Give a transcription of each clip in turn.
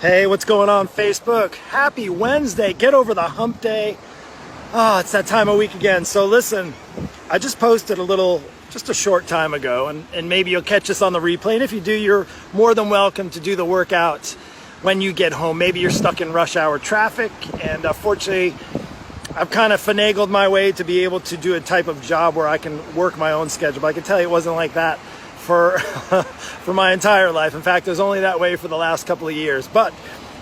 Hey, what's going on Facebook? Happy Wednesday. Get over the hump day. Oh, it's that time of week again. So listen, I just posted just a short time ago, and maybe you'll catch this on the replay. And if you do, you're more than welcome to do the workout when you get home. Maybe you're stuck in rush hour traffic, and fortunately, I've kind of finagled my way to be able to do a type of job where I can work my own schedule. But I can tell you it wasn't like that for my entire life. In fact, it was only that way for the last couple of years. But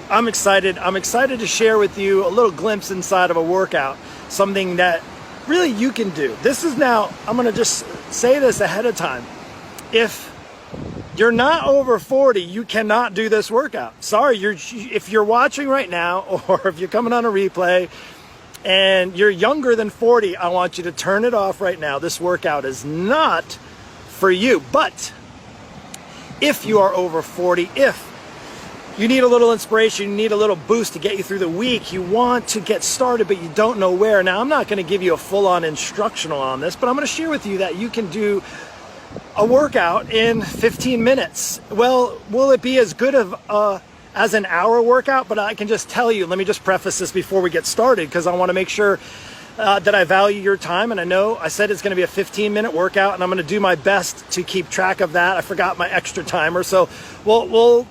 I'm excited. I'm excited to share with you a little glimpse inside of a workout, something that really you can do. This is now, I'm going to just say this ahead of time. If you're not over 40, you cannot do this workout. Sorry, if you're watching right now, or if you're coming on a replay and you're younger than 40, I want you to turn it off right now. This workout is not for you. But if you are over 40, if you need a little inspiration, you need a little boost to get you through the week, you want to get started but you don't know where. Now, I'm not going to give you a full-on instructional on this, but I'm going to share with you that you can do a workout in 15 minutes. Well, will it be as good of as an hour workout? But I can just tell you, let me just preface this before we get started, because I want to make sure that I value your time. And I know I said it's going to be a 15-minute workout, and I'm going to do my best to keep track of that. I forgot my extra timer, so we'll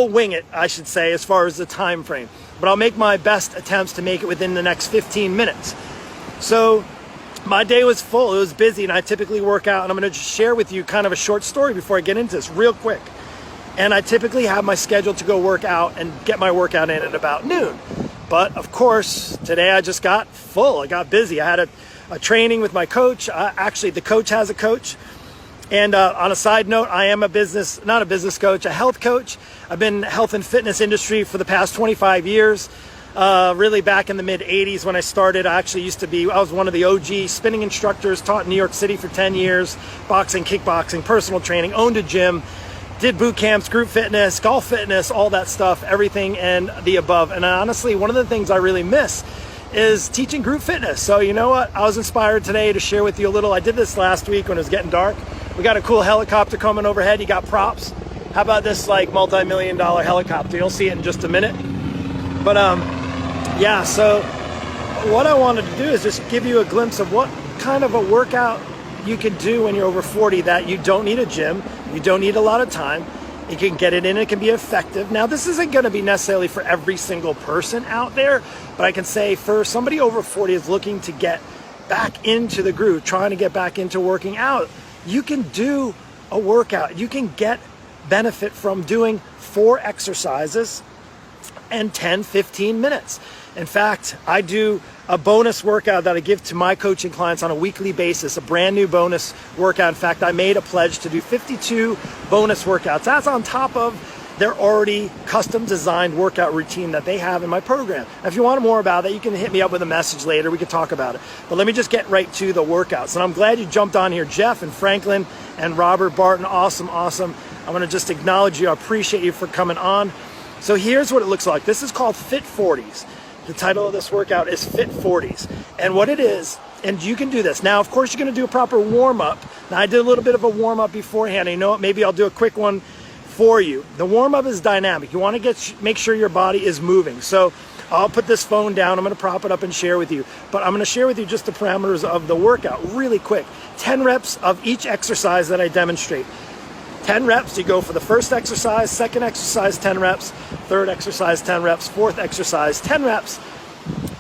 wing it, I should say, as far as the time frame. But I'll make my best attempts to make it within the next 15 minutes. So my day was full, it was busy, and I typically work out, and I'm going to just share with you kind of a short story before I get into this real quick. And I typically have my schedule to go work out and get my workout in at about noon. But of course, today I just got full. I got busy. I had a training with my coach. Actually, the coach has a coach. And on a side note, I am not a business coach, a health coach. I've been in the health and fitness industry for the past 25 years. Really back in the mid 80s when I started, I was one of the OG spinning instructors, taught in New York City for 10 years, boxing, kickboxing, personal training, owned a gym, did boot camps, group fitness, golf fitness, all that stuff, everything and the above. And honestly, one of the things I really miss is teaching group fitness. So you know what? I was inspired today to share with you a little. I did this last week when it was getting dark. We got a cool helicopter coming overhead. You got props. How about this multi-million-dollar helicopter? You'll see it in just a minute. But yeah, so what I wanted to do is just give you a glimpse of what kind of a workout you can do when you're over 40 that you don't need a gym, you don't need a lot of time, you can get it in, it can be effective. Now, this isn't going to be necessarily for every single person out there, but I can say for somebody over 40 is looking to get back into the groove, trying to get back into working out, you can do a workout. You can get benefit from doing 4 exercises and 10, 15 minutes. In fact, I do a bonus workout that I give to my coaching clients on a weekly basis, a brand new bonus workout. In fact, I made a pledge to do 52 bonus workouts. That's on top of their already custom designed workout routine that they have in my program. Now, if you want more about that, you can hit me up with a message later. We can talk about it. But let me just get right to the workouts. And I'm glad you jumped on here, Jeff and Franklin and Robert Barton. Awesome. I want to just acknowledge you. I appreciate you for coming on. So here's what it looks like. This is called Fit 40s. The title of this workout is Fit 40s. And what it is, and you can do this. Now, of course, you're going to do a proper warm-up. Now, I did a little bit of a warm-up beforehand. And you know what? Maybe I'll do a quick one for you. The warm-up is dynamic. You want to make sure your body is moving. So I'll put this phone down. I'm going to prop it up and share with you. But I'm going to share with you just the parameters of the workout really quick. 10 reps of each exercise that I demonstrate. 10 reps, you go for the first exercise, second exercise, 10 reps, third exercise, 10 reps, fourth exercise, 10 reps.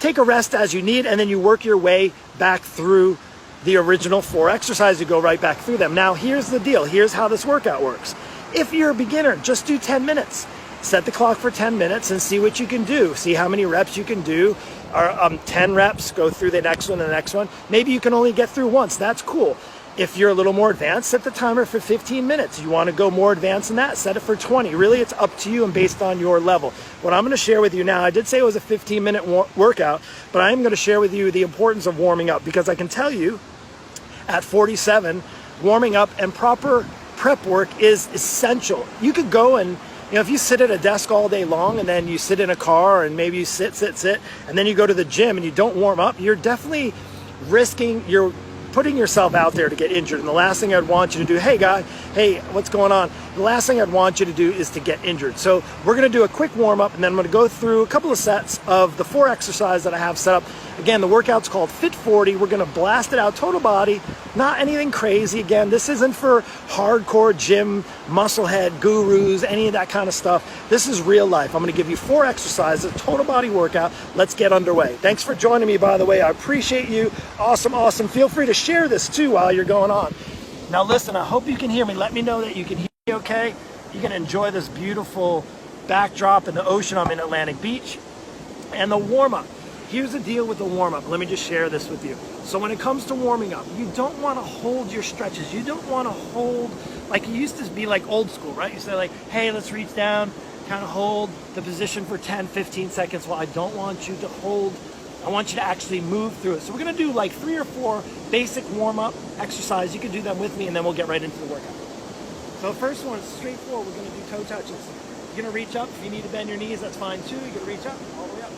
Take a rest as you need, and then you work your way back through the original 4 exercises. You go right back through them. Now, here's the deal. Here's how this workout works. If you're a beginner, just do 10 minutes. Set the clock for 10 minutes and see what you can do. See how many reps you can do. Or 10 reps, go through the next one and the next one. Maybe you can only get through once. That's cool. If you're a little more advanced, set the timer for 15 minutes. You want to go more advanced than that, set it for 20. Really, it's up to you and based on your level. What I'm going to share with you now, I did say it was a 15-minute workout, but I am going to share with you the importance of warming up, because I can tell you at 47, warming up and proper prep work is essential. You could go and, if you sit at a desk all day long and then you sit in a car and maybe you sit, and then you go to the gym and you don't warm up, you're definitely risking your putting yourself out there to get injured. And the last thing I'd want you to do, hey guy, hey, what's going on? The last thing I'd want you to do is to get injured. So we're gonna do a quick warm up, and then I'm gonna go through a couple of sets of the 4 exercises that I have set up. Again, the workout's called Fit 40. We're gonna blast it out, total body, not anything crazy. Again, this isn't for hardcore gym, musclehead, gurus, any of that kind of stuff. This is real life. I'm gonna give you 4 exercises, total body workout. Let's get underway. Thanks for joining me, by the way. I appreciate you. Awesome, awesome. Feel free to share this too while you're going on. Now listen, I hope you can hear me. Let me know that you can hear me okay. You can enjoy this beautiful backdrop in the ocean. I'm in Atlantic Beach. And the warm-up. Here's the deal with the warm-up. Let me just share this with you. So when it comes to warming up, you don't want to hold your stretches. You don't want to hold, like you used to be like old school, right? You say like, hey, let's reach down, kind of hold the position for 10, 15 seconds. Well, I don't want you to hold. I want you to actually move through it. So we're going to do like 3 or 4 basic warm-up exercises. You can do them with me, and then we'll get right into the workout. So the first one is straightforward. We're going to do toe touches. You're going to reach up. If you need to bend your knees, that's fine too. You're going to reach up, all the way up.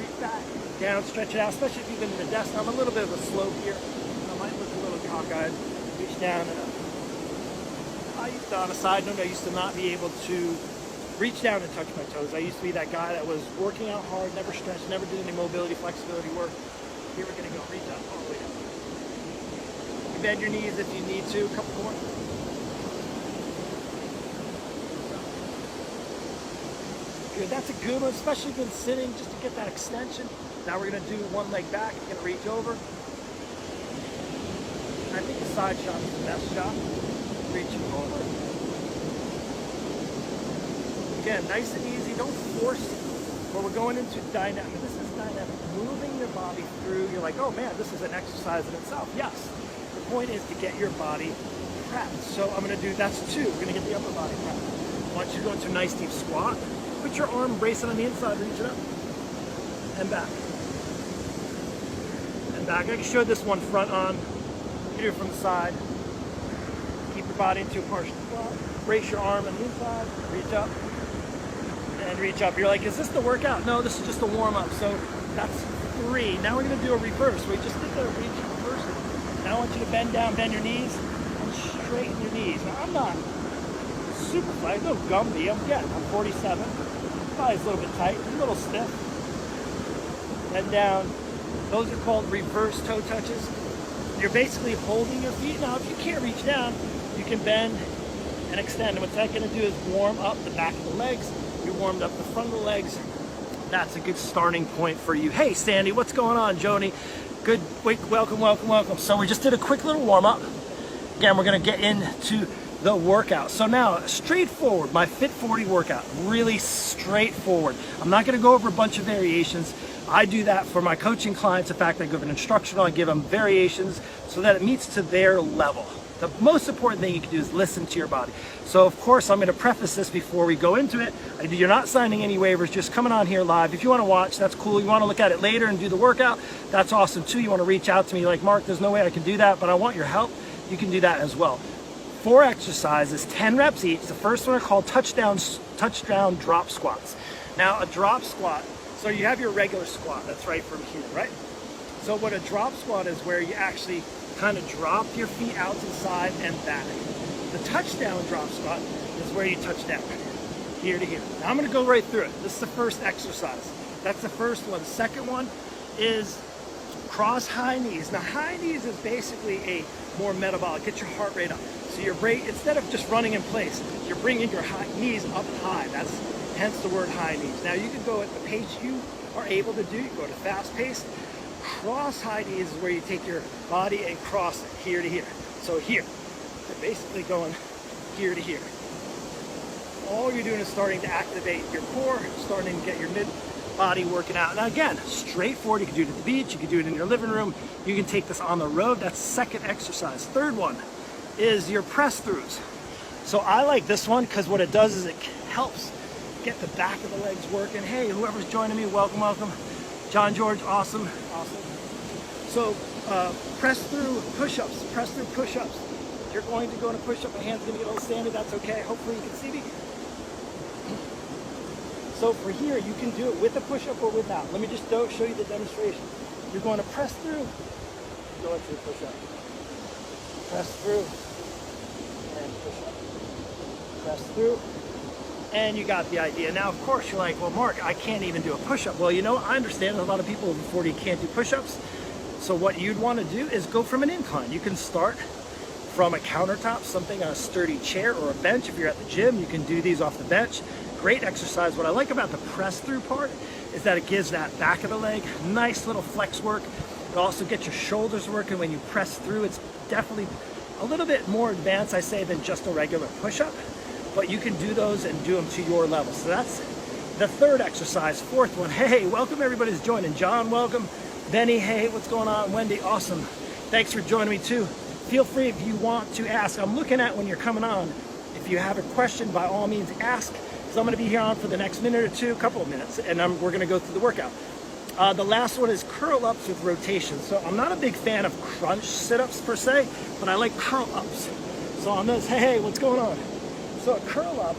Reach back, down, stretch it out, especially if you've been in the desk. I'm a little bit of a slope here. I might look a little cockeyed. Reach down and up. I used to, on a side note, I used to not be able to reach down and touch my toes. I used to be that guy that was working out hard, never stretched, never did any mobility, flexibility work. Here we're going to go reach up all the way up. You bend your knees if you need to. A couple more. Good. That's a good one, especially if you've been sitting, just to get that extension. Now we're going to do one leg back. You're going to reach over. I think the side shot is the best shot. Reaching over. Again, nice and easy. Don't force it. But we're going into dynamic. This is dynamic. Moving your body through. You're like, oh man, this is an exercise in itself. Yes. The point is to get your body prepped. So I'm going to do, that's 2. We're going to get the upper body prepped. I want you to go into a nice deep squat. Put your arm bracing on the inside, reach it up, and back. And back. I can show this one front on. You do it from the side. Keep your body into a partial squat. Brace your arm on the inside, reach up, and reach up. You're like, is this the workout? No, this is just a warm-up. So that's 3. Now we're going to do a reverse. We just did the reach and reverse. Now I want you to bend down, bend your knees, and straighten your knees. Now I'm not super flat, no Gumby. I'm 47. Probably a little bit tight, a little stiff. Bend down. Those are called reverse toe touches. You're basically holding your feet. Now, if you can't reach down, you can bend and extend. And what's that going to do is warm up the back of the legs. You warmed up the front of the legs. That's a good starting point for you. Hey, Sandy, what's going on, Joni? Good week. Welcome, welcome, welcome. So we just did a quick little warm up. Again, we're going to get into the workout. So now, straightforward, my Fit 40 workout, really straightforward. I'm not going to go over a bunch of variations. I do that for my coaching clients. In fact, I give an instructional, I give them variations so that it meets to their level. The most important thing you can do is listen to your body. So of course, I'm going to preface this before we go into it. You're not signing any waivers, just coming on here live. If you want to watch, that's cool. You want to look at it later and do the workout, that's awesome too. You want to reach out to me like, Mark, there's no way I can do that, but I want your help. You can do that as well. 4 exercises, 10 reps each. The first one are called touchdown drop squats. Now a drop squat, so you have your regular squat, that's right from here, right? So what a drop squat is where you actually kind of drop your feet out to the side and back. The touchdown drop squat is where you touch down, here to here. Now I'm going to go right through it. This is the first exercise. That's the first one. The second one is cross high knees. Now high knees is basically a more metabolic, get your heart rate up. So you're instead of just running in place, you're bringing your knees up high. That's hence the word high knees. Now you can go at the pace you are able to do. You go to fast pace. Cross high knees is where you take your body and cross it here to here. So here, you're basically going here to here. All you're doing is starting to activate your core, starting to get your mid body working out. Now again, straightforward. You can do it at the beach, you can do it in your living room, you can take this on the road. That's the second exercise. Third one is your press throughs. So I like this one because what it does is it helps get the back of the legs working. Hey, whoever's joining me, welcome, welcome. John George, awesome, awesome. So press through push-ups, press through push-ups. You're going to go in a push-up, my hand's gonna get a little sandy, that's okay. Hopefully you can see me. So for here, you can do it with a push-up or without. Let me just show you the demonstration. You're going to press through, go into a push-up. Press through and push up. Press through. And you got the idea. Now, of course, you're like, well, Mark, I can't even do a push-up. Well, you know, I understand a lot of people over 40 can't do push-ups. So what you'd want to do is go from an incline. You can start from a countertop, something on a sturdy chair or a bench. If you're at the gym, you can do these off the bench. Great exercise. What I like about the press through part is that it gives that back of the leg nice little flex work. It also gets your shoulders working when you press through. It's definitely a little bit more advanced, I say, than just a regular push-up. But you can do those and do them to your level. So that's the third exercise. Fourth one, hey, welcome everybody who's joining. John, welcome. Benny, hey, what's going on? Wendy, awesome. Thanks for joining me too. Feel free if you want to ask. I'm looking at when you're coming on. If you have a question, by all means ask, because I'm gonna be here on for the next minute or two, a couple of minutes, and we're gonna go through the workout. The last one is curl ups with rotation. So I'm not a big fan of crunch sit-ups per se, but I like curl ups. So on this, hey, what's going on? So a curl up,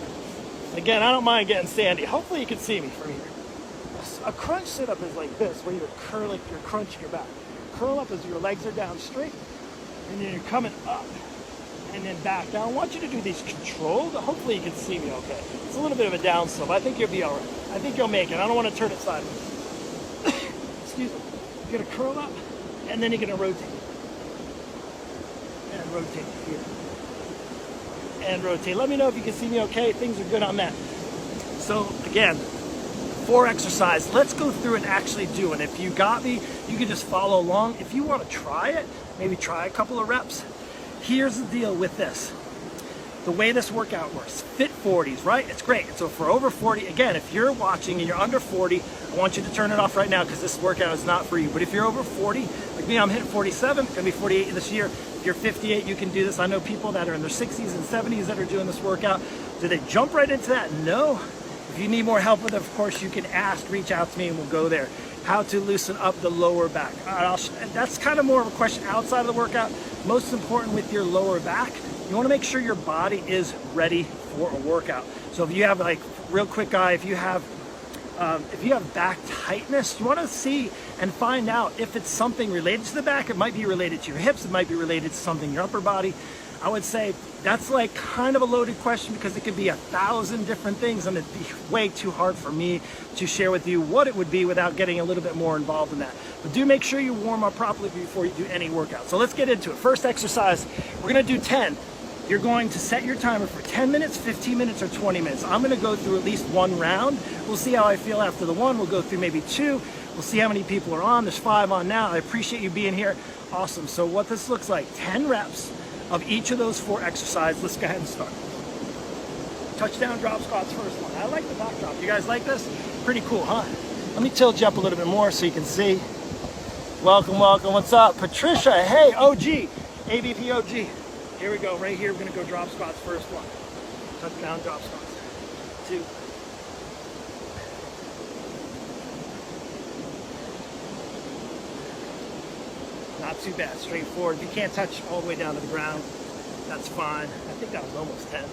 again, I don't mind getting sandy. Hopefully you can see me from here. A crunch sit-up is like this, where you're curling, you're crunching your back. Curl up is your legs are down straight, and then you're coming up, and then back. Now I want you to do these controlled. Hopefully you can see me okay. It's a little bit of a down slope. I think you'll be all right. I think you'll make it. I don't want to turn it sideways. Excuse me. You're gonna curl up, and then you're gonna rotate. And rotate here. And rotate. Let me know if you can see me okay. Things are good on that. So again, 4 exercises. Let's go through and actually do it. If you got me, you can just follow along. If you want to try it, maybe try a couple of reps. Here's the deal with this. The way this workout works, fit 40s, right? It's great. So for over 40, again, if you're watching and you're under 40, I want you to turn it off right now because this workout is not for you. But if you're over 40, like me, I'm hitting 47, gonna be 48 this year. If you're 58, you can do this. I know people that are in their 60s and 70s that are doing this workout. Do they jump right into that? No. If you need more help with it, of course, you can ask, reach out to me, and we'll go there. How to loosen up the lower back. That's kind of more of a question outside of the workout. Most important with your lower back, you want to make sure your body is ready for a workout. So if you have, like, real quick guy, if you have back tightness, you want to see and find out if it's something related to the back. It might be related to your hips. It might be related to something in your upper body. I would say that's like kind of a loaded question because it could be 1,000 different things, and it'd be way too hard for me to share with you what it would be without getting a little bit more involved in that. But do make sure you warm up properly before you do any workout. So let's get into it. First exercise, we're gonna do 10. You're going to set your timer for 10 minutes, 15 minutes, or 20 minutes. I'm gonna go through at least 1 round. We'll see how I feel after the 1. We'll go through maybe 2. We'll see how many people are on. There's 5 on now. I appreciate you being here. Awesome. So what this looks like, 10 reps of each of those 4 exercises. Let's go ahead and start. Touchdown drop squats, first one. I like the back drop. You guys like this? Pretty cool, huh? Let me tilt you up a little bit more so you can see. Welcome, welcome. What's up? Patricia, hey, OG. ABP OG. Here we go. Right here, we're going to go drop squats, first one. Touchdown drop squats. 2. Not too bad, straightforward. If you can't touch all the way down to the ground, that's fine. I think that was almost 10.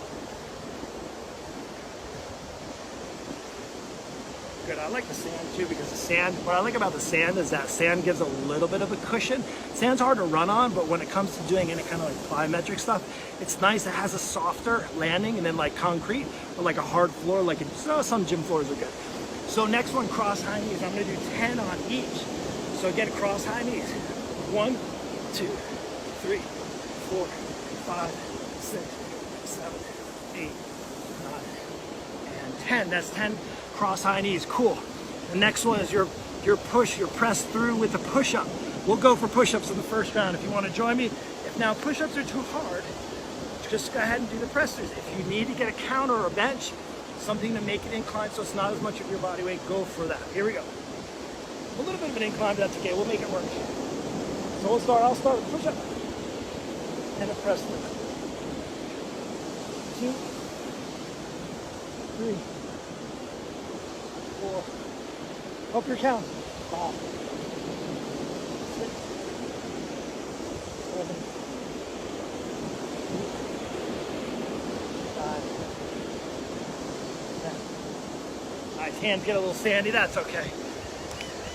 Good, I like the sand too because the sand, what I like about the sand is that sand gives a little bit of a cushion. Sand's hard to run on, but when it comes to doing any kind of like plyometric stuff, it's nice. It has a softer landing than like concrete or like a hard floor, like some gym floors are good. So next one, cross high knees. I'm gonna do 10 on each. So again, cross high knees. 1, 2, 3, 4, 5, 6, 7, 8, 9, and 10. That's 10 cross high knees. Cool. The next one is your push, your press through with the push-up. We'll go for push-ups in the first round if you want to join me. If now push-ups are too hard, just go ahead and do the press throughs. If you need to get a counter or a bench, something to make it incline so it's not as much of your body weight, go for that. Here we go. A little bit of an incline, but that's okay. We'll make it work. So I'll start with push-up and a press through. 2, 3, 4. Hope you're counting. 5, 6, 7, 8, 9, 10. Nice. Hands get a little sandy. That's okay.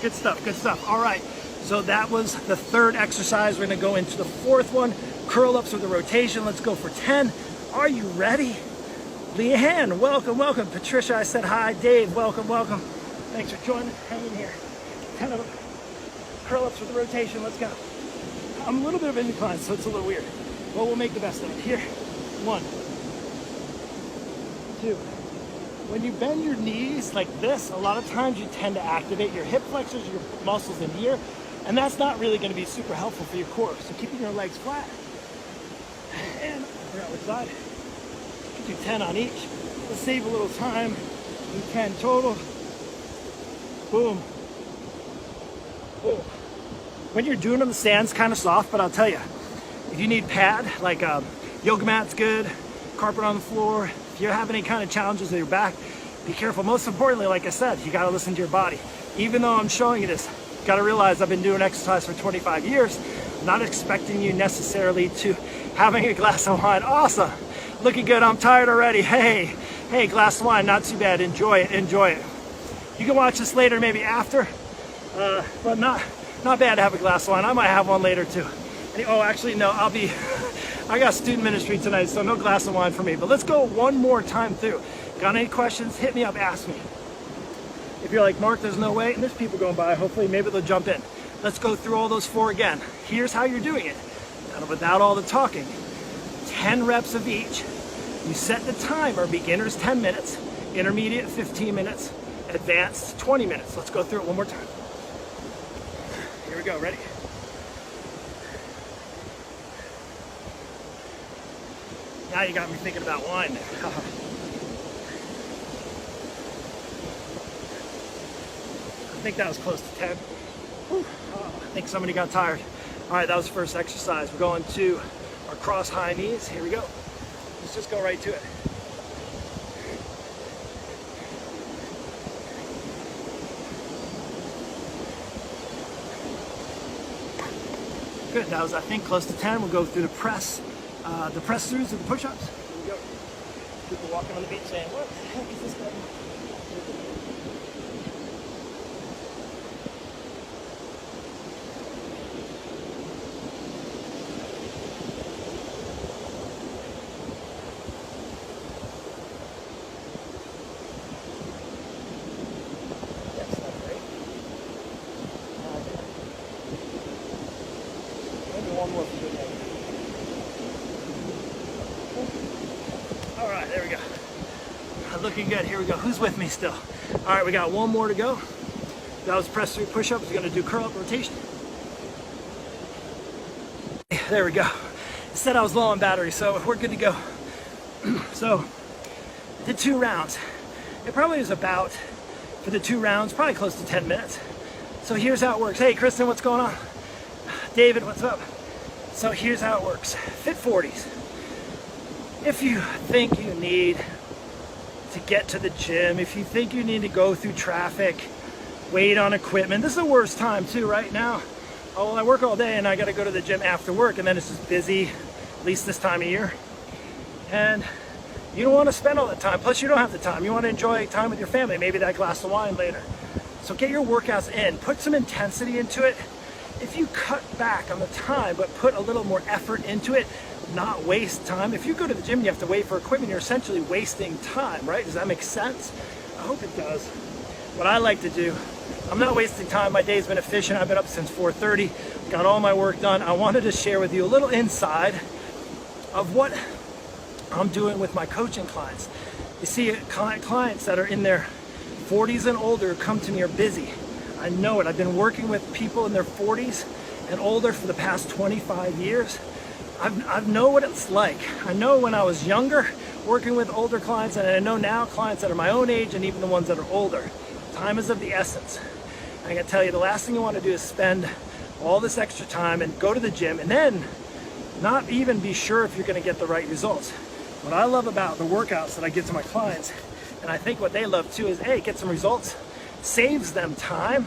Good stuff. Good stuff. All right. So that was the third exercise. We're gonna go into the fourth one, curl ups with a rotation. Let's go for 10. Are you ready? Leanne, welcome, welcome. Patricia, I said hi. Dave, welcome, welcome. Thanks for joining, hanging here. 10 of them. Curl ups with a rotation, let's go. I'm a little bit of an incline, so it's a little weird. But we'll make the best of it. Here, 1, 2. When you bend your knees like this, a lot of times you tend to activate your hip flexors, your muscles in here, and that's not really gonna be super helpful for your core. So keeping your legs flat. And figure out which side. Do 10 on each. Let's save a little time. Do 10 total. Boom. Boom. When you're doing them, the sand's kind of soft, but I'll tell you, if you need pad, like yoga mat's good, carpet on the floor, if you have any kind of challenges with your back, be careful. Most importantly, like I said, you gotta listen to your body. Even though I'm showing you this, you gotta realize I've been doing exercise for 25 years. I'm not expecting you necessarily to having a glass of wine. Awesome. Looking good, I'm tired already. Hey, glass of wine, not too bad. Enjoy it, enjoy it. You can watch this later, maybe after, but not bad to have a glass of wine. I might have one later too. Oh, actually, no, I got student ministry tonight, so no glass of wine for me. But let's go one more time through. Got any questions? Hit me up, ask me. If you're like, Mark, there's no way, and there's people going by, hopefully, maybe they'll jump in. Let's go through all those 4 again. Here's how you're doing it, without all the talking. 10 reps of each. You set the timer, beginners 10 minutes, intermediate 15 minutes, advanced 20 minutes. Let's go through it one more time. Here we go, ready? Now you got me thinking about wine. I think that was close to 10. I think somebody got tired. All right, that was the first exercise. We're going to our cross high knees. Here we go. Let's just go right to it. Good, that was, I think, close to 10. We'll go through the press throughs and the push-ups. Here we go. People walking on the beach saying, what the heck is this guy doing? One more for good night. All right, there we go. Looking good. Here we go. Who's with me still? All right, we got one more to go. That was press through push-up. We're gonna do curl up rotation. There we go. It said I was low on battery, so we're good to go. So, did 2 rounds. It probably was about, for the 2 rounds, probably close to 10 minutes. So here's how it works. Hey, Kristen, what's going on? David, what's up? So here's how it works. Fit 40s. If you think you need to get to the gym, if you think you need to go through traffic, wait on equipment, this is the worst time too right now. Oh, well, I work all day and I gotta go to the gym after work, and then it's just busy, at least this time of year. And you don't wanna spend all the time, plus you don't have the time. You wanna enjoy time with your family, maybe that glass of wine later. So get your workouts in, put some intensity into it. If you cut back on the time, but put a little more effort into it, not waste time. If you go to the gym and you have to wait for equipment, you're essentially wasting time, right? Does that make sense? I hope it does. What I like to do, I'm not wasting time. My day's been efficient. I've been up since 4:30, got all my work done. I wanted to share with you a little inside of what I'm doing with my coaching clients. You see, clients that are in their 40s and older come to me are busy. I know it. I've been working with people in their 40s and older for the past 25 years. I know what it's like. I know when I was younger working with older clients, and I know now clients that are my own age and even the ones that are older. Time is of the essence. I gotta tell you, the last thing you want to do is spend all this extra time and go to the gym and then not even be sure if you're gonna get the right results. What I love about the workouts that I give to my clients, and I think what they love too, is hey, get some results. Saves them time.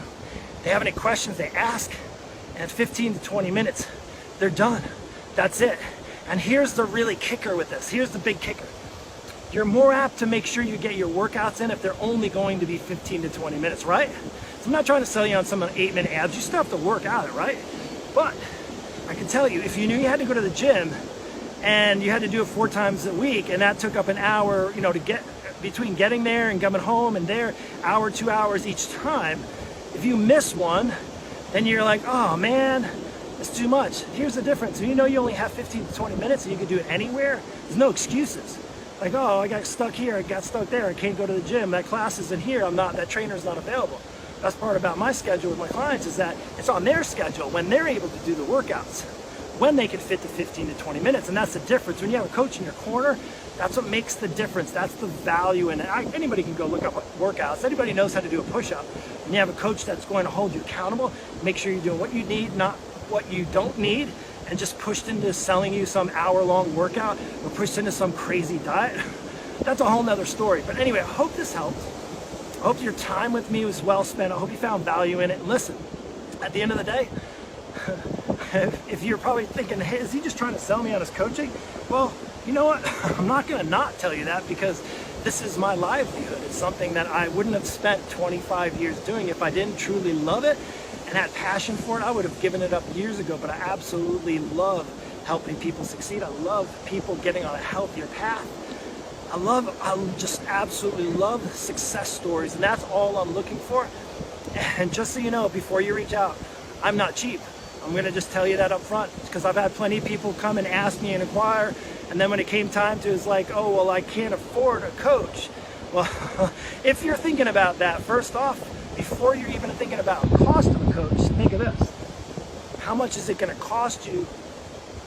They have any questions, they ask, and 15 to 20 minutes, they're done. That's it. And here's the really kicker with this. Here's the big kicker. you're more apt to make sure you get your workouts in if they're only going to be 15 to 20 minutes, right? So I'm not trying to sell you on some 8-minute abs. You still have to work at it, right? But I can tell you, if you knew you had to go to the gym and you had to do it 4 times a week, and that took up an hour, to get between getting there and coming home and there, hour, 2 hours each time. If you miss one, then you're like, oh man, it's too much. Here's the difference. You only have 15 to 20 minutes and you can do it anywhere. There's no excuses. Like, oh, I got stuck here, I got stuck there, I can't go to the gym, that class isn't here, that trainer's not available. That's part about my schedule with my clients, is that it's on their schedule when they're able to do the workouts, when they can fit to 15 to 20 minutes. And that's the difference. When you have a coach in your corner, that's what makes the difference. That's the value in it. Anybody can go look up workouts. Anybody knows how to do a push-up. When you have a coach that's going to hold you accountable, make sure you're doing what you need, not what you don't need, and just pushed into selling you some hour-long workout or pushed into some crazy diet. That's a whole nother story. But anyway, I hope this helped. I hope your time with me was well spent. I hope you found value in it. And listen, at the end of the day, if you're probably thinking, hey, is he just trying to sell me on his coaching? Well, you know what? I'm not going to not tell you that, because this is my livelihood. It's something that I wouldn't have spent 25 years doing if I didn't truly love it and had passion for it. I would have given it up years ago, but I absolutely love helping people succeed. I love people getting on a healthier path. I just absolutely love success stories, and that's all I'm looking for. And just so you know, before you reach out, I'm not cheap. I'm gonna just tell you that up front, because I've had plenty of people come and ask me and inquire, and then when it came time to, it's like, oh, well, I can't afford a coach. Well, if you're thinking about that, first off, before you're even thinking about cost of a coach, think of this. How much is it gonna cost you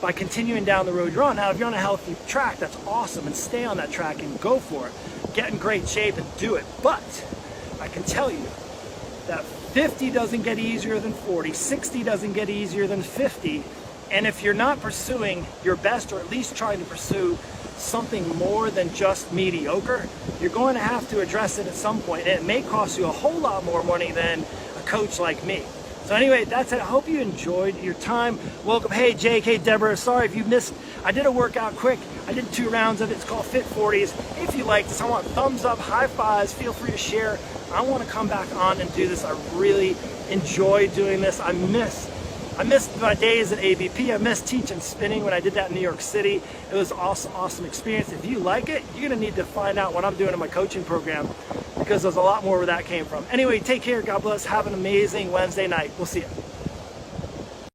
by continuing down the road you're on? Now, if you're on a healthy track, that's awesome, and stay on that track and go for it. Get in great shape and do it. But I can tell you that 50 doesn't get easier than 40, 60 doesn't get easier than 50. And if you're not pursuing your best, or at least trying to pursue something more than just mediocre, you're going to have to address it at some point. And it may cost you a whole lot more money than a coach like me. So anyway, that's it. I hope you enjoyed your time. Welcome. Hey, Jake. Hey, Deborah. Sorry if you missed. I did a workout quick. I did 2 rounds of it. It's called Fit 40s. If you like this, I want thumbs up, high fives. Feel free to share. I want to come back on and do this. I really enjoy doing this. I miss my days at ABP. I miss teaching spinning when I did that in New York City. It was awesome experience. If you like it, you're going to need to find out what I'm doing in my coaching program, because there's a lot more where that came from. Anyway, take care. God bless. Have an amazing Wednesday night. We'll see you.